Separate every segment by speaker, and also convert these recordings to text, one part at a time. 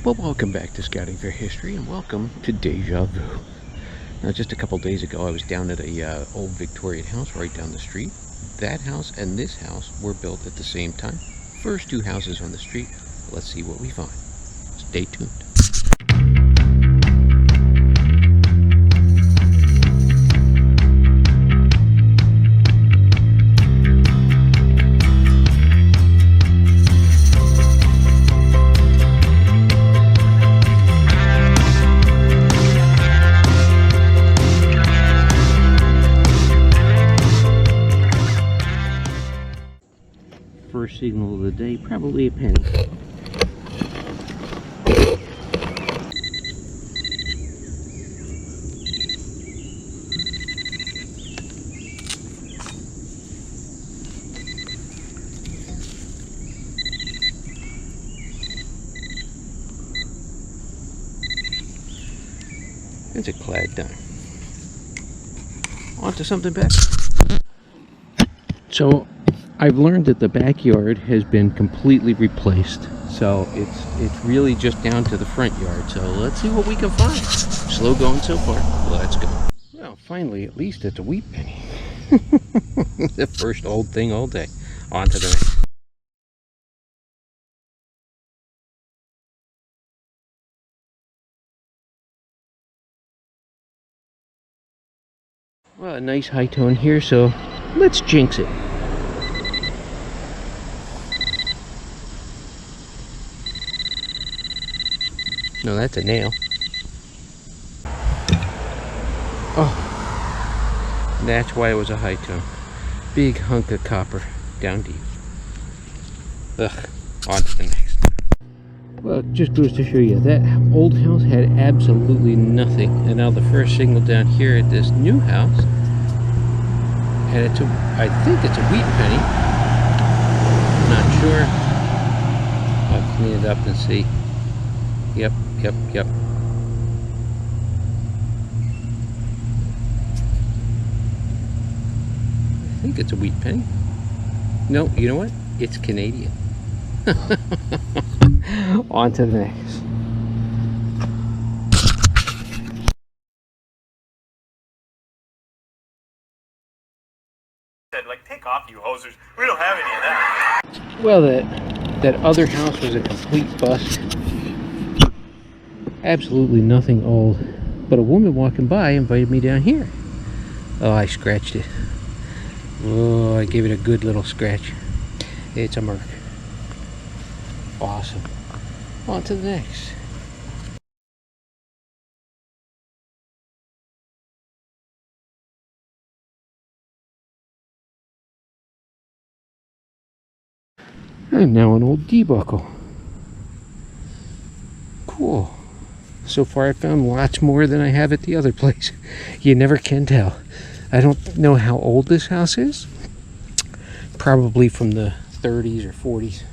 Speaker 1: Well, welcome back to Scouting for History, and welcome to Deja Vu. Now, just a couple days ago, I was down at a old Victorian house right down the street. That house and this house were built at the same time. First two houses on the street. Let's see what we find. Stay tuned. First signal of the day, probably a penny. It's a clad dime. On to something better. So I've learned that the backyard has been completely replaced, so it's really just down to the front yard. So let's see what we can find. Slow going so far. Let's go. Well, finally, at least it's a wheat penny. The first old thing all day. On to the next. Well, a nice high tone here, so let's jinx it. No, that's a nail. Oh, that's why it was a high tone. Big hunk of copper down deep. Ugh, on to the next. Well, it just goes to show you that old house had absolutely nothing, and now the first signal down here at this new house, and it's I think it's a wheat penny. Not sure. I'll clean it up and see. Yep. I think it's a wheat penny. No, you know what? It's Canadian. On to the next.
Speaker 2: Said, like, take off, you hosers. We don't have any of that.
Speaker 1: Well, that other house was a complete bust. Absolutely nothing old, but a woman walking by invited me down here. Oh, I scratched it. Oh, I gave it a good little scratch. It's a merc. Awesome. On to the next. And now an old D-buckle. Cool. So far I've found lots more than I have at the other place. You never can tell. I don't know how old this house is. Probably from the 30s or 40s.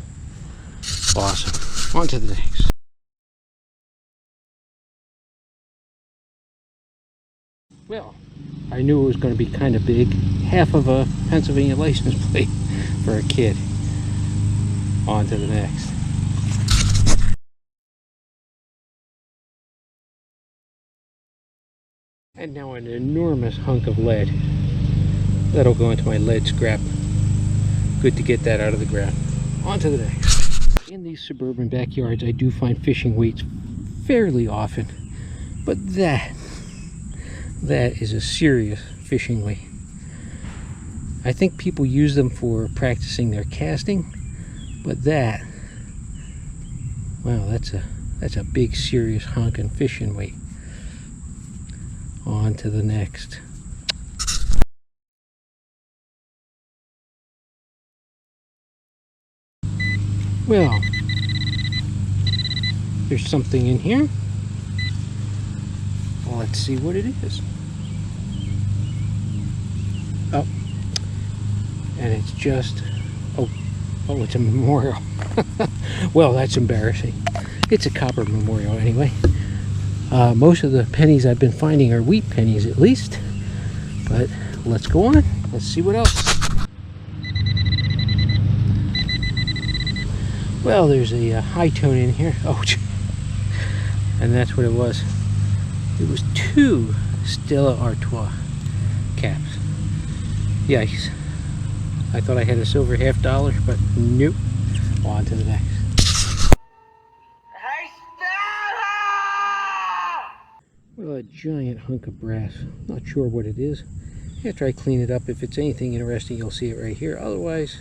Speaker 1: Awesome. On to the next. Well, I knew it was going to be kind of big. Half of a Pennsylvania license plate for a kid. On to the next. And now an enormous hunk of lead. That'll go into my lead scrap. Good to get that out of the ground. On to the next. In these suburban backyards, I do find fishing weights fairly often. But that is a serious fishing weight. I think people use them for practicing their casting. But that, wow, that's a big serious hunk and fishing weight. On to the next. Well, there's something in here. Well, let's see what it is. Oh, and it's just, oh, it's a memorial. Well, that's embarrassing. It's a copper memorial anyway. Most of the pennies I've been finding are wheat pennies at least. But let's go on. Let's see what else. Well, there's a high tone in here. Oh, And that's what it was. It was 2 Stella Artois caps. Yikes. I thought I had a silver $50, but nope. On to the next.
Speaker 2: Hey, Stella!
Speaker 1: Well, a giant hunk of brass. Not sure what it is. After I clean it up, if it's anything interesting, you'll see it right here. Otherwise,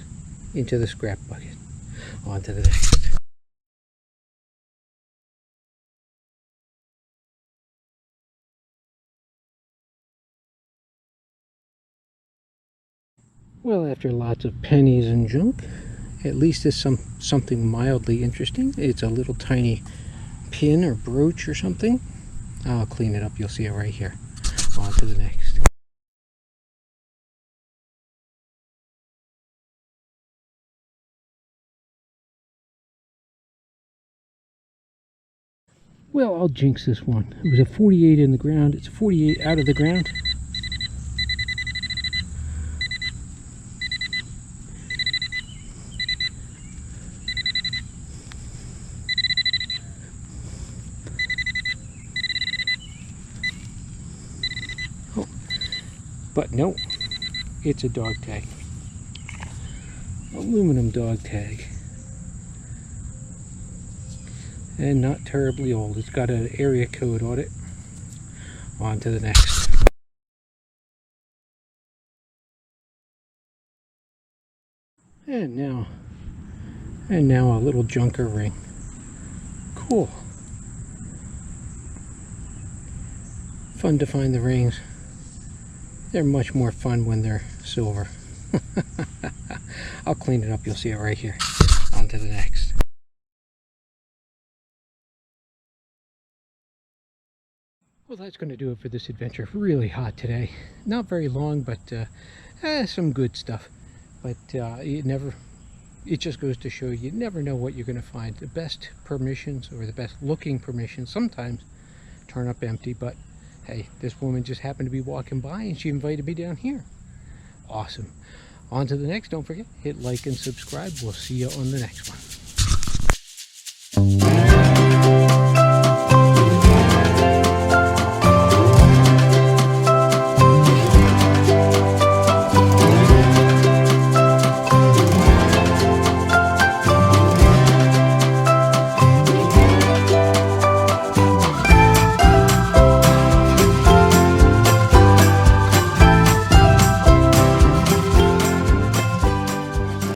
Speaker 1: into the scrap bucket. On to the next. Well, after lots of pennies and junk, at least it's something mildly interesting. It's a little tiny pin or brooch or something. I'll clean it up. You'll see it right here. On to the next. Well, I'll jinx this one. It was a 48 in the ground. It's a 48 out of the ground. Oh, but no, it's a dog tag. Aluminum dog tag. And not terribly old. It's got an area code on it. On to the next. And now a little junker ring. Cool. Fun to find the rings. They're much more fun when they're silver. I'll clean it up. You'll see it right here. On to the next. Well, that's going to do it for this adventure. Really hot today. Not very long, but some good stuff. But it just goes to show you never know what you're going to find. The best permissions, or the best looking permissions, sometimes turn up empty. But hey, this woman just happened to be walking by and she invited me down here. Awesome. On to the next. Don't forget, hit like and subscribe. We'll see you on the next one.